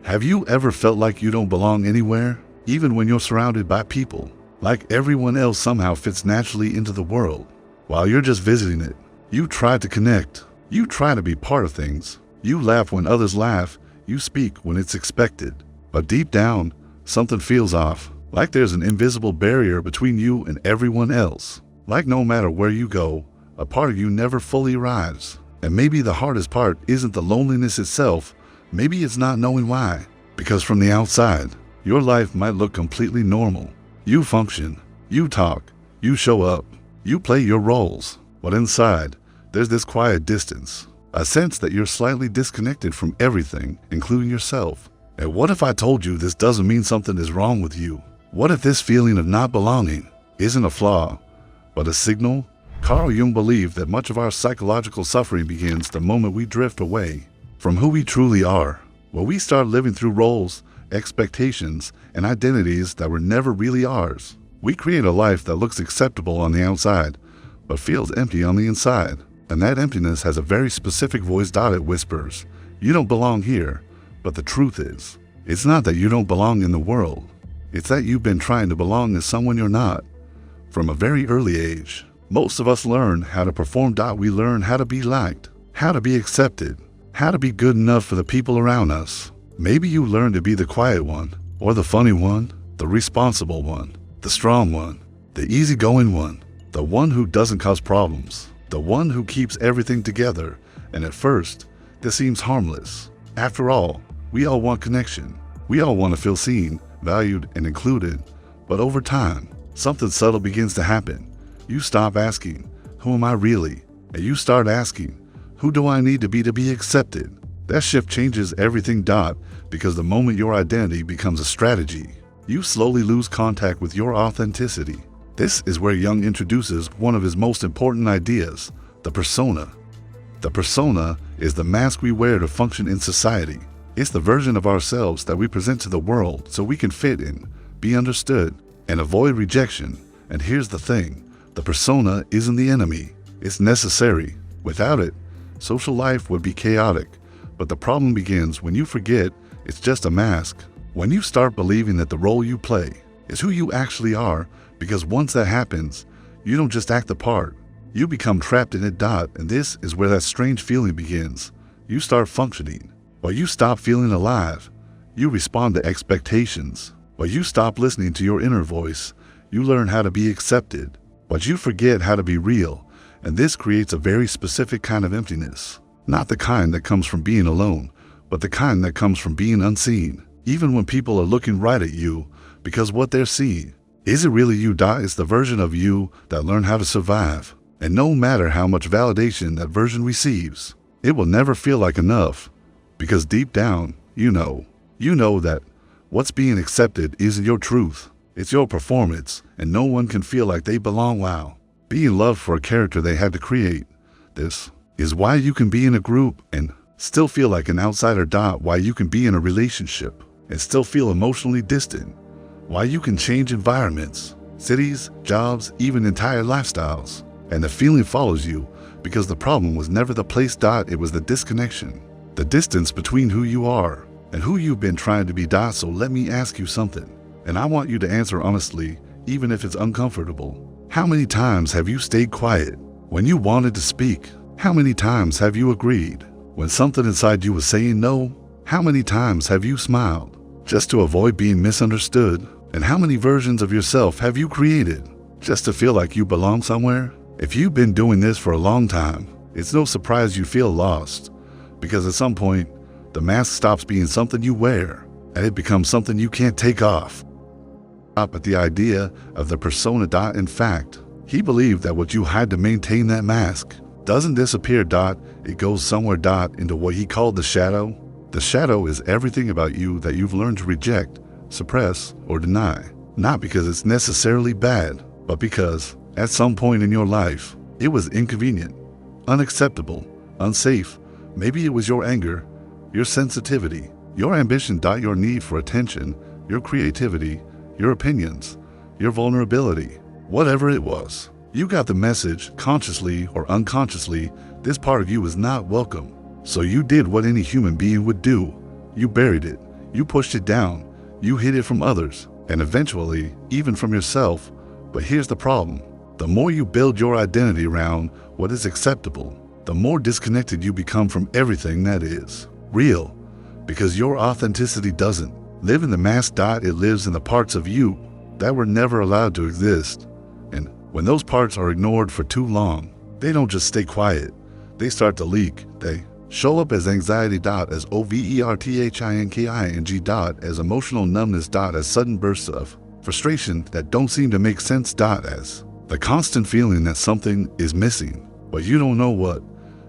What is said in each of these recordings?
Have you ever felt like you don't belong anywhere, even when you're surrounded by people? Like everyone else somehow fits naturally into the world, while you're just visiting it. You try to connect. You try to be part of things. You laugh when others laugh. You speak when it's expected. But deep down, something feels off. Like there's an invisible barrier between you and everyone else. Like no matter where you go, a part of you never fully arrives. And maybe the hardest part isn't the loneliness itself. Maybe it's not knowing why. Because from the outside, your life might look completely normal. You function, you talk, you show up, you play your roles. But inside, there's this quiet distance, a sense that you're slightly disconnected from everything, including yourself. And what if I told you this doesn't mean something is wrong with you? What if this feeling of not belonging isn't a flaw, but a signal? Carl Jung believed that much of our psychological suffering begins the moment we drift away from who we truly are, where we start living through roles, expectations, and identities that were never really ours. We create a life that looks acceptable on the outside, but feels empty on the inside. And that emptiness has a very specific voice. It whispers, "You don't belong here." But the truth is, it's not that you don't belong in the world. It's that you've been trying to belong as someone you're not. From a very early age, most of us learn how to perform. We learn how to be liked, how to be accepted, how to be good enough for the people around us. Maybe you learn to be the quiet one, or the funny one, the responsible one, the strong one, the easygoing one, the one who doesn't cause problems, the one who keeps everything together. And at first, this seems harmless. After all, we all want connection. We all want to feel seen, valued, and included. But over time, something subtle begins to happen. You stop asking, "Who am I really?" And you start asking, "Who do I need to be accepted?" That shift changes everything. Because the moment your identity becomes a strategy, you slowly lose contact with your authenticity. This is where Jung introduces one of his most important ideas, the persona. The persona is the mask we wear to function in society. It's the version of ourselves that we present to the world so we can fit in, be understood, and avoid rejection. And here's the thing, the persona isn't the enemy. It's necessary. Without it, social life would be chaotic. But the problem begins when you forget it's just a mask. When you start believing that the role you play is who you actually are, because once that happens, you don't just act the part. You become trapped in it. And this is where that strange feeling begins. You start functioning, but you stop feeling alive. You respond to expectations, but you stop listening to your inner voice. You learn how to be accepted, but you forget how to be real. And this creates a very specific kind of emptiness. Not the kind that comes from being alone, but the kind that comes from being unseen. Even when people are looking right at you, because what they're seeing isn't really you. It's the version of you that learned how to survive. And no matter how much validation that version receives, it will never feel like enough. Because deep down, you know that what's being accepted isn't your truth. It's your performance, and no one can feel like they belong while being loved for a character they had to create. This is why you can be in a group and still feel like an outsider. Why you can be in a relationship and still feel emotionally distant. Why you can change environments, cities, jobs, even entire lifestyles. And the feeling follows you because the problem was never the place. It was the disconnection, the distance between who you are and who you've been trying to be. So let me ask you something, and I want you to answer honestly, even if it's uncomfortable. How many times have you stayed quiet when you wanted to speak? How many times have you agreed when something inside you was saying no? How many times have you smiled just to avoid being misunderstood? And how many versions of yourself have you created just to feel like you belong somewhere? If you've been doing this for a long time, it's no surprise you feel lost, because at some point, the mask stops being something you wear and it becomes something you can't take off. Stop at the idea of the persona. In fact, he believed that what you had to maintain that mask doesn't disappear. It goes somewhere. Into what he called the shadow. The shadow is everything about you that you've learned to reject, suppress, or deny. Not because it's necessarily bad, but because at some point in your life, it was inconvenient, unacceptable, unsafe. Maybe it was your anger, your sensitivity, your ambition. Your need for attention, your creativity, your opinions, your vulnerability. Whatever it was, you got the message, consciously or unconsciously. This part of you is not welcome. So you did what any human being would do. You buried it. You pushed it down. You hid it from others, and eventually, even from yourself. But here's the problem. The more you build your identity around what is acceptable, the more disconnected you become from everything that is real, because your authenticity doesn't live in the mask. It lives in the parts of you that were never allowed to exist. And when those parts are ignored for too long, they don't just stay quiet, they start to leak. They show up as anxiety, as overthinking, as emotional numbness, as sudden bursts of frustration that don't seem to make sense, as the constant feeling that something is missing, but you don't know what.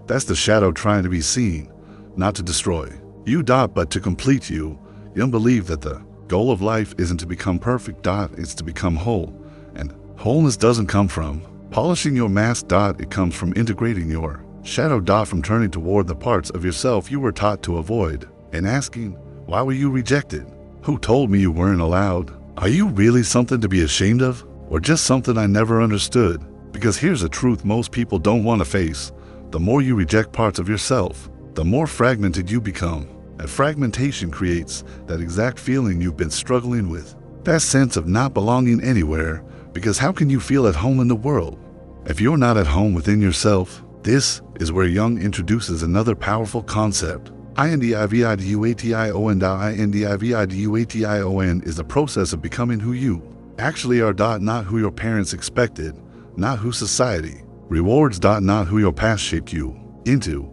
That's the shadow trying to be seen, not to destroy you, but to complete you. You don't believe that the goal of life isn't to become perfect, it's to become whole. And wholeness doesn't come from polishing your mask, it comes from integrating your shadow, from turning toward the parts of yourself you were taught to avoid, and asking, why were you rejected? Who told me you weren't allowed? Are you really something to be ashamed of? Or just something I never understood? Because here's the truth most people don't want to face. The more you reject parts of yourself, the more fragmented you become. And fragmentation creates that exact feeling you've been struggling with. That sense of not belonging anywhere, because how can you feel at home in the world if you're not at home within yourself? This is where Jung introduces another powerful concept. Individuation. Individuation is the process of becoming who you actually are, not who your parents expected, not who society rewards, not who your past shaped you into,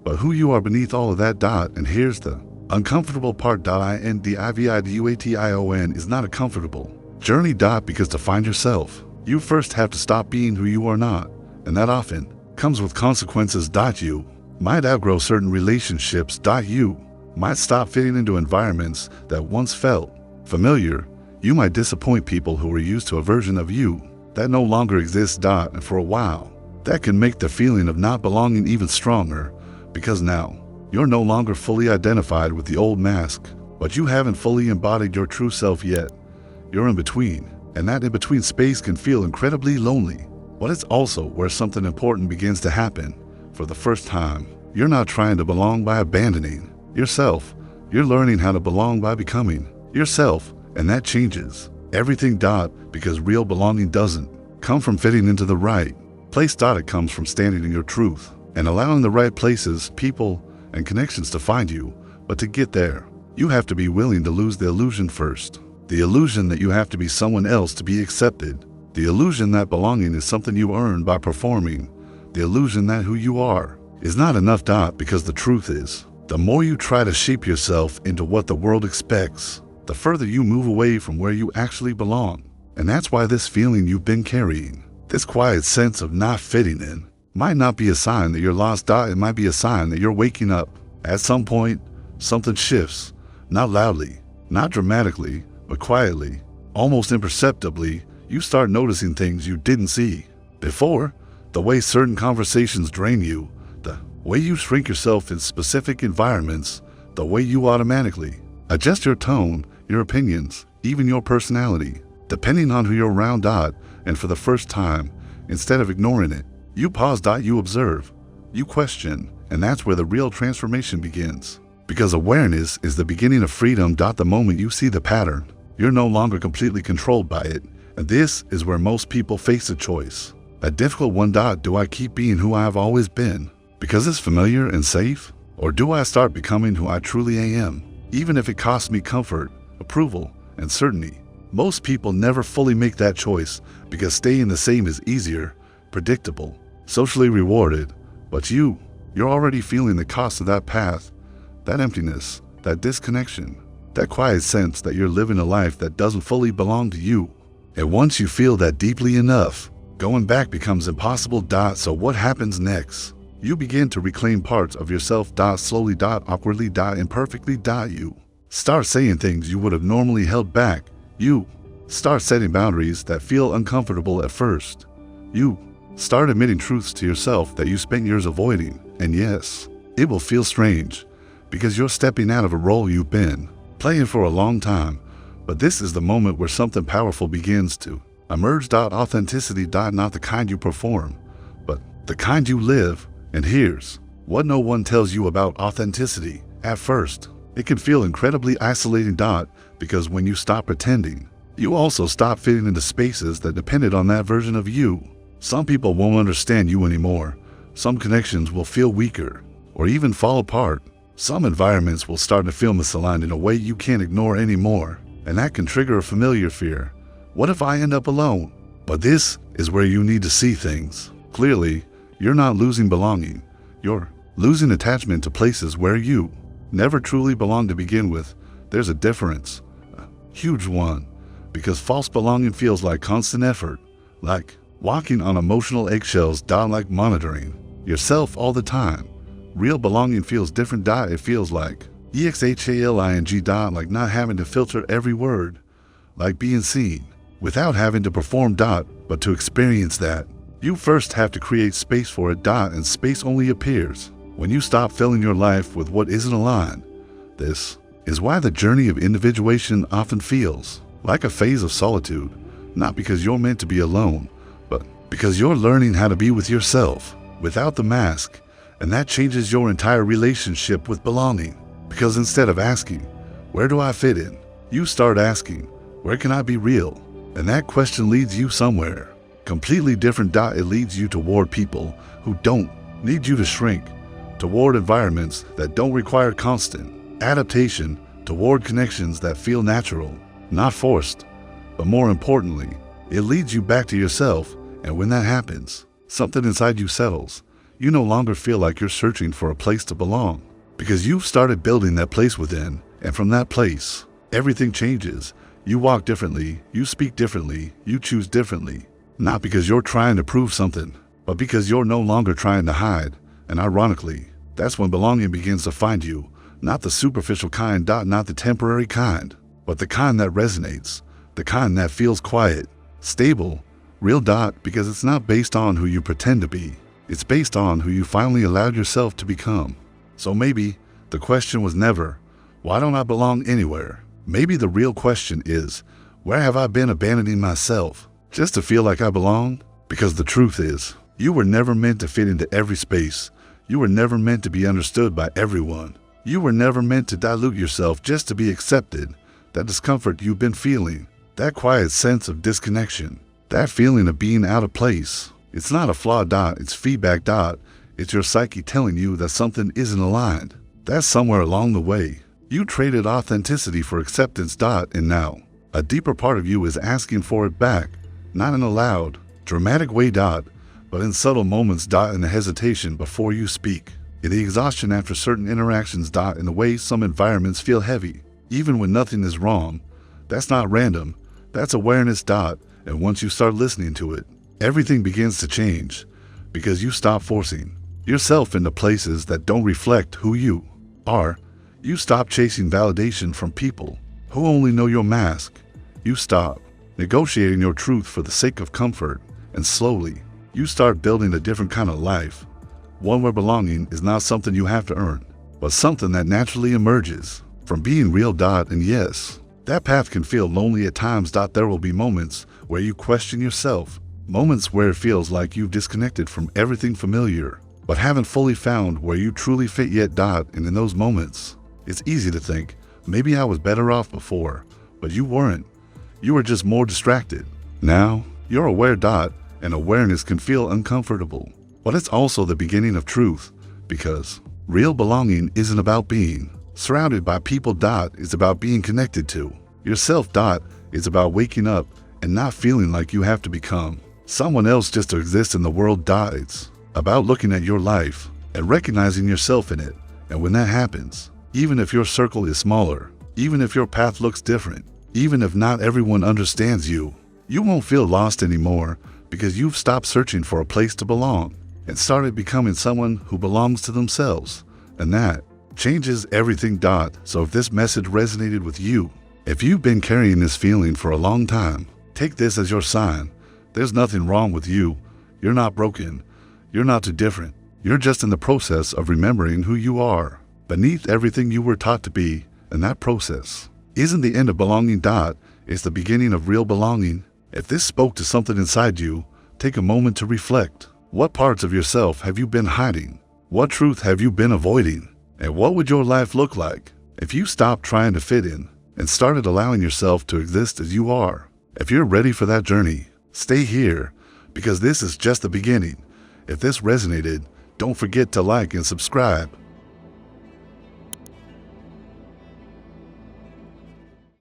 but who you are beneath all of that. And here's the uncomfortable part. Individuation is not a comfortable journey, because to find yourself, you first have to stop being who you are not, and that often comes with consequences. You might outgrow certain relationships. You might stop fitting into environments that once felt familiar. You might disappoint people who were used to a version of you that no longer exists. And for a while, that can make the feeling of not belonging even stronger, because now you're no longer fully identified with the old mask, but you haven't fully embodied your true self yet. You're in between, and that in-between space can feel incredibly lonely. But it's also where something important begins to happen. For the first time, you're not trying to belong by abandoning yourself. You're learning how to belong by becoming yourself, and that changes everything. Because real belonging doesn't come from fitting into the right place. It comes from standing in your truth and allowing the right places, people, and connections to find you. But to get there, you have to be willing to lose the illusion first. The illusion that you have to be someone else to be accepted. The illusion that belonging is something you earn by performing. The illusion that who you are is not enough. Because the truth is, the more you try to shape yourself into what the world expects, the further you move away from where you actually belong. And that's why this feeling you've been carrying, this quiet sense of not fitting in, might not be a sign that you're lost. It might be a sign that you're waking up. At some point, something shifts, not loudly, not dramatically, but quietly, almost imperceptibly. You start noticing things you didn't see before. The way certain conversations drain you, the way you shrink yourself in specific environments, the way you automatically adjust your tone, your opinions, even your personality, depending on who you're around. And for the first time, instead of ignoring it, you pause. You observe, you question, and that's where the real transformation begins. Because awareness is the beginning of freedom. The moment you see the pattern, you're no longer completely controlled by it. And this is where most people face a choice, a difficult one. Do I keep being who I've always been because it's familiar and safe? Or do I start becoming who I truly am, even if it costs me comfort, approval, and certainty? Most people never fully make that choice because staying the same is easier, predictable, socially rewarded. But you're already feeling the cost of that path, that emptiness, that disconnection, that quiet sense that you're living a life that doesn't fully belong to you. And once you feel that deeply enough, going back becomes impossible. So what happens next? You begin to reclaim parts of yourself. Slowly. Awkwardly. Imperfectly. You start saying things you would have normally held back. You start setting boundaries that feel uncomfortable at first. You start admitting truths to yourself that you spent years avoiding. And yes, it will feel strange because you're stepping out of a role you've been playing for a long time. But this is the moment where something powerful begins to emerge. Authenticity. Not the kind you perform, but the kind you live. And here's what no one tells you about authenticity at first. It can feel incredibly isolating. Because when you stop pretending, you also stop fitting into spaces that depended on that version of you. Some people won't understand you anymore. Some connections will feel weaker or even fall apart. Some environments will start to feel misaligned in a way you can't ignore anymore, and that can trigger a familiar fear. What if I end up alone? But this is where you need to see things clearly. You're not losing belonging. You're losing attachment to places where you never truly belonged to begin with. There's a difference, a huge one, because false belonging feels like constant effort, like walking on emotional eggshells. Like monitoring yourself all the time. Real belonging feels different. It feels like exhaling. Like not having to filter every word, like being seen without having to perform. But to experience that, you first have to create space for it. And space only appears when you stop filling your life with what isn't aligned. This is why the journey of individuation often feels like a phase of solitude, not because you're meant to be alone, but because you're learning how to be with yourself without the mask. And that changes your entire relationship with belonging. Because instead of asking, where do I fit in? You start asking, where can I be real? And that question leads you somewhere completely different. It leads you toward people who don't need you to shrink, toward environments that don't require constant adaptation, toward connections that feel natural, not forced. But more importantly, it leads you back to yourself. And when that happens, something inside you settles. You no longer feel like you're searching for a place to belong, because you've started building that place within. And from that place, everything changes. You walk differently, you speak differently, you choose differently. Not because you're trying to prove something, but because you're no longer trying to hide. And ironically, that's when belonging begins to find you. Not the superficial kind. Not the temporary kind, but the kind that resonates, the kind that feels quiet, stable, real. Because it's not based on who you pretend to be. It's based on who you finally allowed yourself to become. So maybe the question was never, why don't I belong anywhere? Maybe the real question is, where have I been abandoning myself just to feel like I belong? Because the truth is, you were never meant to fit into every space. You were never meant to be understood by everyone. You were never meant to dilute yourself just to be accepted. That discomfort you've been feeling, that quiet sense of disconnection, that feeling of being out of place, it's not a flaw. It's feedback. It's your psyche telling you that something isn't aligned. That's somewhere along the way you traded authenticity for acceptance. And now a deeper part of you is asking for it back, not in a loud, dramatic way. But in subtle moments. In the hesitation before you speak, in the exhaustion after certain interactions. In the way some environments feel heavy, even when nothing is wrong. That's not random. That's awareness. And once you start listening to it, everything begins to change, because you stop forcing yourself into places that don't reflect who you are. You stop chasing validation from people who only know your mask. You stop negotiating your truth for the sake of comfort, and slowly, you start building a different kind of life. One where belonging is not something you have to earn, but something that naturally emerges from being real. And yes, that path can feel lonely at times. There will be moments where you question yourself, moments where it feels like you've disconnected from everything familiar, but haven't fully found where you truly fit yet. And in those moments, it's easy to think, maybe I was better off before, but you weren't. You were just more distracted. Now, you're aware. And awareness can feel uncomfortable, but it's also the beginning of truth, because real belonging isn't about being surrounded by people. It's about being connected to yourself. It's about waking up and not feeling like you have to become someone else just to exist in the world. It's about looking at your life and recognizing yourself in it. And when that happens, even if your circle is smaller, even if your path looks different, even if not everyone understands you, you won't feel lost anymore, because you've stopped searching for a place to belong and started becoming someone who belongs to themselves. And that changes everything. So if this message resonated with you, if you've been carrying this feeling for a long time, take this as your sign. There's nothing wrong with you. You're not broken. You're not too different. You're just in the process of remembering who you are beneath everything you were taught to be. And that process isn't the end of belonging. It's the beginning of real belonging. If this spoke to something inside you, take a moment to reflect. What parts of yourself have you been hiding? What truth have you been avoiding? And what would your life look like If you stopped trying to fit in and started allowing yourself to exist as you are, if you're ready for that journey, stay here, because this is just the beginning. If this resonated, don't forget to like and subscribe.